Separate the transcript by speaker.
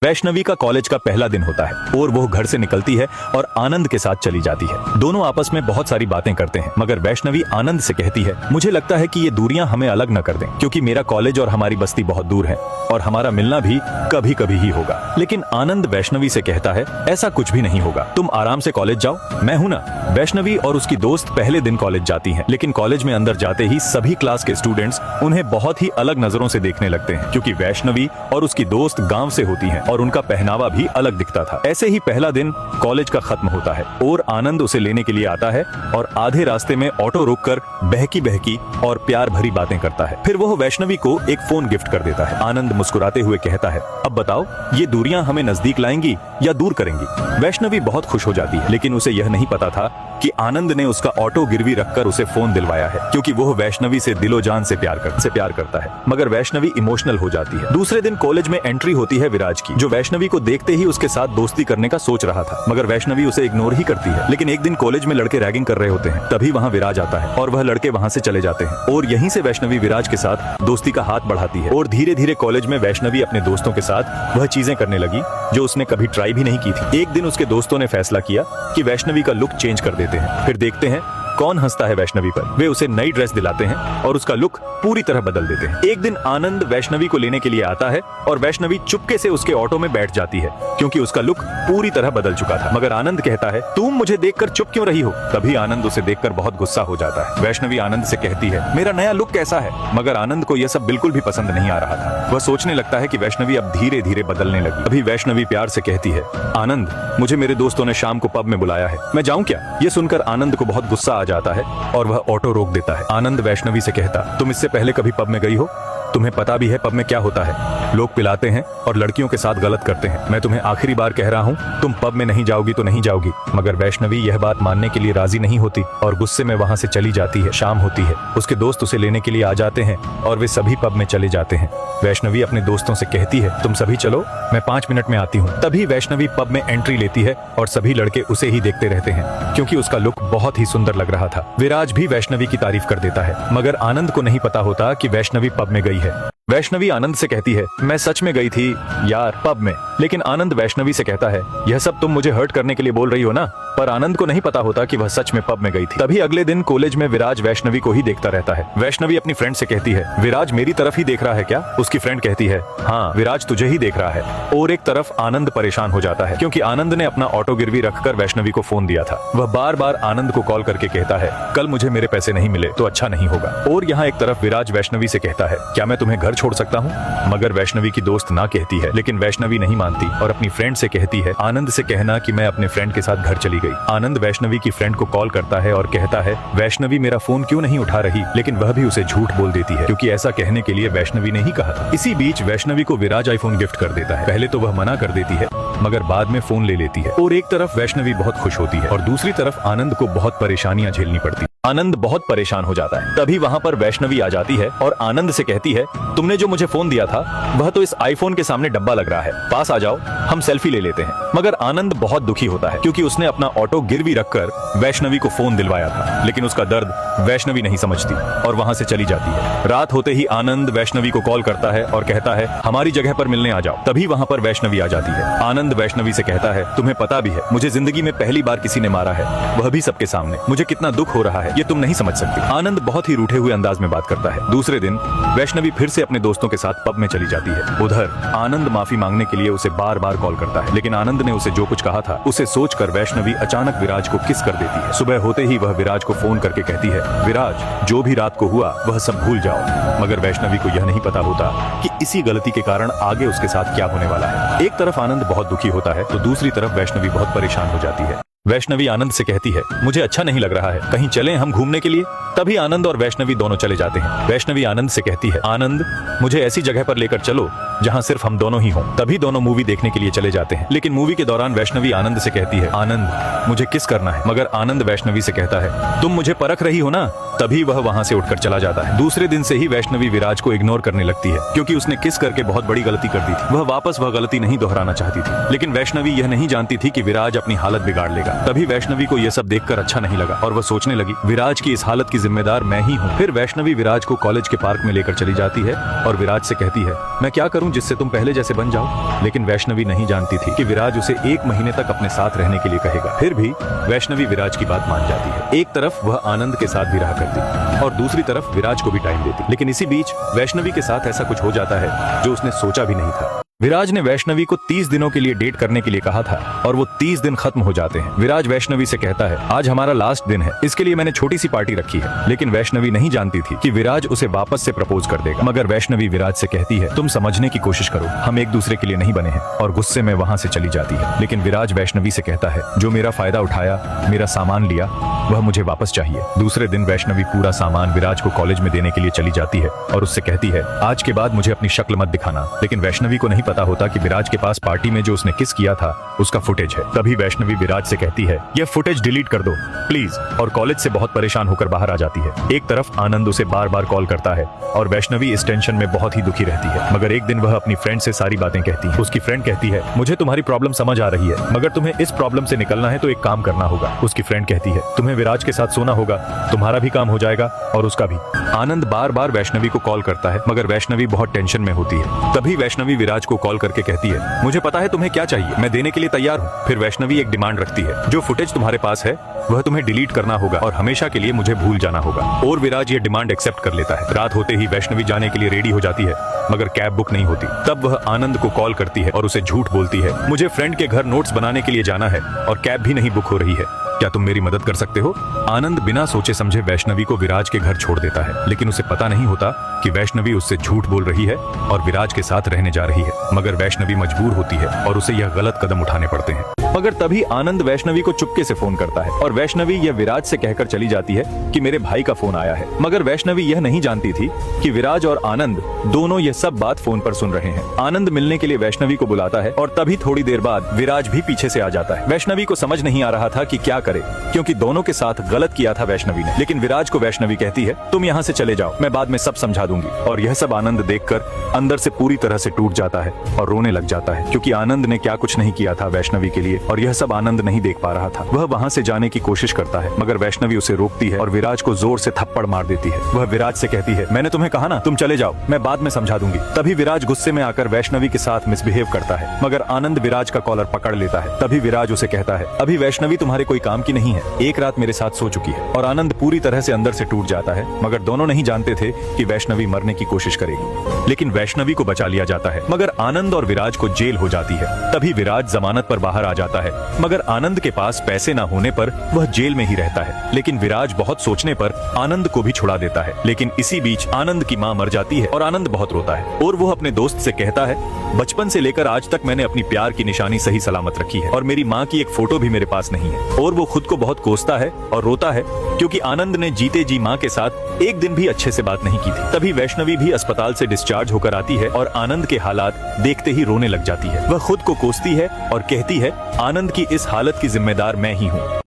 Speaker 1: वैष्णवी का कॉलेज का पहला दिन होता है और वो घर से निकलती है और आनंद के साथ चली जाती है। दोनों आपस में बहुत सारी बातें करते हैं, मगर वैष्णवी आनंद से कहती है, मुझे लगता है कि ये दूरियां हमें अलग न कर दें, क्योंकि मेरा कॉलेज और हमारी बस्ती बहुत दूर है और हमारा मिलना भी कभी कभी ही होगा। लेकिन आनंद वैष्णवी से कहता है, ऐसा कुछ भी नहीं होगा, तुम आराम से कॉलेज जाओ, मैं हूं ना। वैष्णवी और उसकी दोस्त पहले दिन कॉलेज जाती हैं, लेकिन कॉलेज में अंदर जाते ही सभी क्लास के स्टूडेंट्स उन्हें बहुत ही अलग नजरों से देखने लगते हैं, क्योंकि वैष्णवी और उसकी दोस्त गांव से होती हैं और उनका पहनावा भी अलग दिखता था। ऐसे ही पहला दिन कॉलेज का खत्म होता है और आनंद उसे लेने के लिए आता है और आधे रास्ते में ऑटो रोककर बहकी बहकी और प्यार भरी बातें करता है। फिर वो वैष्णवी को एक फोन गिफ्ट कर देता है। आनंद मुस्कुराते हुए कहता है, अब बताओ ये दूरियां हमें नजदीक लाएंगी या दूर करेंगी। वैष्णवी बहुत खुश हो जाती है, लेकिन उसे यह नहीं पता था कि आनंद ने उसका ऑटो गिरवी रखकर उसे फोन दिलवाया है, क्योंकि वो वैष्णवी से दिलो जान से प्यार करता है। मगर वैष्णवी इमोशनल हो जाती है। दूसरे दिन कॉलेज में एंट्री होती है विराज की, जो वैष्णवी को देखते ही उसके साथ दोस्ती करने का सोच रहा था, मगर वैष्णवी उसे इग्नोर ही करती है। लेकिन एक दिन कॉलेज में लड़के रैगिंग कर रहे होते हैं, तभी वहाँ विराज आता है और वह लड़के वहाँ से चले जाते हैं और यहीं से वैष्णवी विराज के साथ दोस्ती का हाथ बढ़ाती है और धीरे धीरे कॉलेज में वैष्णवी अपने दोस्तों के साथ वह चीजें करने लगी जो उसने कभी ट्राई भी नहीं की थी। एक दिन उसके दोस्तों ने फैसला किया कि वैष्णवी का लुक चेंज कर देते हैं। फिर देखते हैं कौन हंसता है वैष्णवी पर। वे उसे नई ड्रेस दिलाते हैं और उसका लुक पूरी तरह बदल देते हैं। एक दिन आनंद वैष्णवी को लेने के लिए आता है और वैष्णवी चुपके से उसके ऑटो में बैठ जाती है, क्योंकि उसका लुक पूरी तरह बदल चुका था। मगर आनंद कहता है, तुम मुझे देखकर चुप क्यों रही हो? तभी आनंद उसे देखकर बहुत गुस्सा हो जाता है। वैष्णवी आनंद से कहती है, मेरा नया लुक कैसा है? मगर आनंद को यह सब बिल्कुल भी पसंद नहीं आ रहा था। वह सोचने लगता है कि वैष्णवी अब धीरे धीरे बदलने लगी। अभी वैष्णवी प्यार से कहती है, आनंद, मुझे मेरे दोस्तों ने शाम को पब में बुलाया है, मैं जाऊं क्या? ये सुनकर आनंद को बहुत गुस्सा आ जाता है और वह ऑटो रोक देता है। आनंद वैष्णवी से कहता, तुम इससे पहले कभी पब में गई हो? तुम्हें पता भी है पब में क्या होता है? लोग पिलाते हैं और लड़कियों के साथ गलत करते हैं। मैं तुम्हें आखिरी बार कह रहा हूँ, तुम पब में नहीं जाओगी तो नहीं जाओगी। मगर वैष्णवी यह बात मानने के लिए राजी नहीं होती और गुस्से में वहाँ से चली जाती है। शाम होती है, उसके दोस्त उसे लेने के लिए आ जाते हैं और वे सभी पब में चले जाते हैं। वैष्णवी अपने दोस्तों से कहती है, तुम सभी चलो, मैं 5 मिनट में आती हूँ। तभी वैष्णवी पब में एंट्री लेती है और सभी लड़के उसे ही देखते रहते हैं, क्योंकि उसका लुक बहुत ही सुंदर लग रहा था। विराज भी वैष्णवी की तारीफ कर देता है, मगर आनंद को नहीं पता होता कि वैष्णवी पब में गई है। वैष्णवी आनंद से कहती है, मैं सच में गई थी यार पब में। लेकिन आनंद वैष्णवी से कहता है, यह सब तुम मुझे हर्ट करने के लिए बोल रही हो ना? पर आनंद को नहीं पता होता कि वह सच में पब में गई थी। तभी अगले दिन कॉलेज में विराज वैष्णवी को ही देखता रहता है। वैष्णवी अपनी फ्रेंड से कहती है, विराज मेरी तरफ ही देख रहा है क्या? उसकी फ्रेंड कहती है, हाँ विराज तुझे ही देख रहा है। और एक तरफ आनंद परेशान हो जाता है, क्योंकि आनंद ने अपना ऑटो गिरवी रखकर वैष्णवी को फोन दिया था। वह बार बार आनंद को कॉल करके कहता है, कल मुझे मेरे पैसे नहीं मिले तो अच्छा नहीं होगा। और यहाँ एक तरफ विराज वैष्णवी से कहता है, क्या मैं तुम्हें घर छोड़ सकता हूँ? मगर वैष्णवी की दोस्त ना कहती है, लेकिन वैष्णवी नहीं मानती और अपनी फ्रेंड से कहती है, आनंद से कहना कि मैं अपने फ्रेंड के साथ घर चली गई। आनंद वैष्णवी की फ्रेंड को कॉल करता है और कहता है, वैष्णवी मेरा फोन क्यों नहीं उठा रही? लेकिन वह भी उसे झूठ बोल देती है, क्योंकि ऐसा कहने के लिए वैष्णवी ने ही कहा था। इसी बीच वैष्णवी को विराज आईफोन गिफ्ट कर देता है। पहले तो वह मना कर देती है, मगर बाद में फोन ले लेती है। और एक तरफ वैष्णवी बहुत खुश होती है और दूसरी तरफ आनंद को बहुत परेशानियां झेलनी पड़ती। आनंद बहुत परेशान हो जाता है। तभी वहाँ पर वैष्णवी आ जाती है और आनंद से कहती है, तुमने जो मुझे फोन दिया था वह तो इस आईफोन के सामने डब्बा लग रहा है, पास आ जाओ, हम सेल्फी ले लेते हैं। मगर आनंद बहुत दुखी होता है, क्योंकि उसने अपना ऑटो गिरवी रखकर वैष्णवी को फोन दिलवाया था, लेकिन उसका दर्द वैष्णवी नहीं समझती और वहाँ से चली जाती है। रात होते ही आनंद वैष्णवी को कॉल करता है और कहता है, हमारी जगह पर मिलने आ जाओ। तभी वहाँ पर वैष्णवी आ जाती है। आनंद वैष्णवी से कहता है, तुम्हें पता भी है मुझे जिंदगी में पहली बार किसी ने मारा है, वह भी सबके सामने। मुझे कितना दुख हो रहा है ये तुम नहीं समझ सकती। आनंद बहुत ही रूठे हुए अंदाज में बात करता है। दूसरे दिन वैष्णवी फिर से अपने दोस्तों के साथ पब में चली जाती है। उधर आनंद माफी मांगने के लिए उसे बार बार कॉल करता है, लेकिन आनंद ने उसे जो कुछ कहा था उसे सोचकर वैष्णवी अचानक विराज को किस कर देती है। सुबह होते ही वह विराज को फोन करके कहती है, विराज जो भी रात को हुआ वह सब भूल जाओ। मगर वैष्णवी को यह नहीं पता होता कि इसी गलती के कारण आगे उसके साथ क्या होने वाला है। एक तरफ आनंद बहुत दुखी होता है तो दूसरी तरफ वैष्णवी बहुत परेशान हो जाती है। वैष्णवी आनंद से कहती है, मुझे अच्छा नहीं लग रहा है, कहीं चलें हम घूमने के लिए? तभी आनंद और वैष्णवी दोनों चले जाते हैं। वैष्णवी आनंद से कहती है, आनंद मुझे ऐसी जगह पर लेकर चलो जहां सिर्फ हम दोनों ही हों। तभी दोनों मूवी देखने के लिए चले जाते हैं। लेकिन मूवी के दौरान वैष्णवी आनंद से कहती है, आनंद मुझे किस करना है? मगर आनंद वैष्णवी से कहता है, तुम मुझे परख रही हो ना? तभी वह वहां से उठकर चला जाता है। दूसरे दिन से ही वैष्णवी विराज को इग्नोर करने लगती है, क्योंकि उसने किस करके बहुत बड़ी गलती कर दी थी। वह वापस वह गलती नहीं दोहराना चाहती थी, लेकिन वैष्णवी यह नहीं जानती थी कि विराज अपनी हालत बिगाड़ लेगा। दिया। तभी वैष्णवी को यह सब देखकर अच्छा नहीं लगा और वह सोचने लगी विराज की इस हालत की जिम्मेदार मैं ही हूँ। फिर वैष्णवी विराज को कॉलेज के पार्क में लेकर चली जाती है और विराज से कहती है मैं क्या करूँ जिससे तुम पहले जैसे बन जाओ। लेकिन वैष्णवी नहीं जानती थी कि विराज उसे 1 महीने तक अपने साथ रहने के लिए कहेगा। फिर भी वैष्णवी विराज की बात मान जाती है। एक तरफ वह आनंद के साथ भी रहा करती और दूसरी तरफ विराज को भी टाइम देती। लेकिन इसी बीच वैष्णवी के साथ ऐसा कुछ हो जाता है जो उसने सोचा भी नहीं था। विराज ने वैष्णवी को 30 दिनों के लिए डेट करने के लिए कहा था और वो 30 दिन खत्म हो जाते हैं। विराज वैष्णवी से कहता है आज हमारा लास्ट दिन है, इसके लिए मैंने छोटी सी पार्टी रखी है। लेकिन वैष्णवी नहीं जानती थी कि विराज उसे वापस से प्रपोज कर देगा। मगर वैष्णवी विराज से कहती है तुम समझने की कोशिश करो, हम एक दूसरे के लिए नहीं बने हैं, और गुस्से में वहाँ से चली जाती है। लेकिन विराज वैष्णवी से कहता है जो मेरा फायदा उठाया, मेरा सामान लिया, वह मुझे वापस चाहिए। दूसरे दिन वैष्णवी पूरा सामान विराज को कॉलेज में देने के लिए चली जाती है और उससे कहती है आज के बाद मुझे अपनी शक्ल मत दिखाना। लेकिन वैष्णवी को नहीं पता होता कि विराज के पास पार्टी में जो उसने किस किया था उसका फुटेज है। तभी वैष्णवी विराज से कहती है यह फुटेज डिलीट कर दो प्लीज, और कॉलेज से बहुत परेशान होकर बाहर आ जाती है। एक तरफ आनंद उसे बार बार कॉल करता है और वैष्णवी इस टेंशन में बहुत ही दुखी रहती है। मगर एक दिन वह अपनी फ्रेंड से सारी बातें कहती है। उसकी फ्रेंड कहती है मुझे तुम्हारी प्रॉब्लम समझ आ रही है, मगर तुम्हें इस प्रॉब्लम से निकलना है तो एक काम करना होगा। उसकी फ्रेंड कहती है तुम्हें विराज के साथ सोना होगा, तुम्हारा भी काम हो जाएगा और उसका भी। आनंद बार बार वैष्णवी को कॉल करता है मगर वैष्णवी बहुत टेंशन में होती है। तभी वैष्णवी विराज को कॉल करके कहती है मुझे पता है तुम्हें क्या चाहिए, मैं देने के लिए तैयार हूँ। फिर वैष्णवी एक डिमांड रखती है जो फुटेज तुम्हारे पास है वह तुम्हें डिलीट करना होगा और हमेशा के लिए मुझे भूल जाना होगा। और विराज ये डिमांड एक्सेप्ट कर लेता है। रात होते ही वैष्णवी जाने के लिए रेडी हो जाती है मगर कैब बुक नहीं होती। तब वह आनंद को कॉल करती है और उसे झूठ बोलती है मुझे फ्रेंड के घर नोट्स बनाने के लिए जाना है और कैब भी नहीं बुक हो रही है, क्या तुम मेरी मदद कर सकते हो। आनंद बिना सोचे समझे वैष्णवी को विराज के घर छोड़ देता है। लेकिन उसे पता नहीं होता कि वैष्णवी उससे झूठ बोल रही है और विराज के साथ रहने जा रही है। मगर वैष्णवी मजबूर होती है और उसे यह गलत कदम उठाने पड़ते हैं। मगर तभी आनंद वैष्णवी को चुपके से फोन करता है और वैष्णवी यह विराज से कहकर चली जाती है कि मेरे भाई का फोन आया है। मगर वैष्णवी यह नहीं जानती थी कि विराज और आनंद दोनों यह सब बात फोन पर सुन रहे हैं। आनंद मिलने के लिए वैष्णवी को बुलाता है और तभी थोड़ी देर बाद विराज भी पीछे से आ जाता है। वैष्णवी को समझ नहीं आ रहा था कि क्या करे, क्योंकि दोनों के साथ गलत किया था वैष्णवी ने। लेकिन विराज को वैष्णवी कहती है तुम यहाँ से चले जाओ, मैं बाद में सब समझा दूंगी। और यह सब आनंद देखकर अंदर से पूरी तरह से टूट जाता है और रोने लग जाता है, क्योंकि आनंद ने क्या कुछ नहीं किया था वैष्णवी के लिए और यह सब आनंद नहीं देख पा रहा था। वह वहाँ से जाने की कोशिश करता है मगर वैष्णवी उसे रोकती है और विराज को जोर से थप्पड़ मार देती है। वह विराज से कहती है मैंने तुम्हें कहा ना तुम चले जाओ, मैं बाद में समझा दूंगी। तभी विराज गुस्से में आकर वैष्णवी के साथ मिसबिहेव करता है मगर आनंद विराज का कॉलर पकड़ लेता है। तभी विराज उसे कहता है अभी वैष्णवी तुम्हारे कोई काम की नहीं है, एक रात मेरे साथ सो चुकी है। और आनंद पूरी तरह से अंदर से टूट जाता है। मगर दोनों नहीं जानते थे कि वैष्णवी मरने की कोशिश करेगी। लेकिन वैष्णवी को बचा लिया जाता है मगर आनंद और विराज को जेल हो जाती है। तभी विराज जमानत पर बाहर आ जाता है मगर आनंद के पास पैसे न होने पर वह जेल में ही रहता है। लेकिन विराज बहुत सोचने पर आनंद को भी छुड़ा देता है। लेकिन इसी बीच आनंद की माँ मर जाती है और आनंद बहुत रोता है और वो अपने दोस्त से कहता है बचपन से लेकर आज तक मैंने अपनी प्यार की निशानी सही सलामत रखी है और मेरी माँ की एक फोटो भी मेरे पास नहीं है। और वो खुद को बहुत कोसता है और रोता है क्योंकि आनंद ने जीते जी माँ के साथ एक दिन भी अच्छे से बात नहीं की थी। तभी वैष्णवी भी अस्पताल से डिस्चार्ज होकर आती है और आनंद के हालात देखते ही रोने लग जाती है। वह खुद को कोसती है और कहती है आनंद की इस हालत की जिम्मेदार मैं ही हूँ।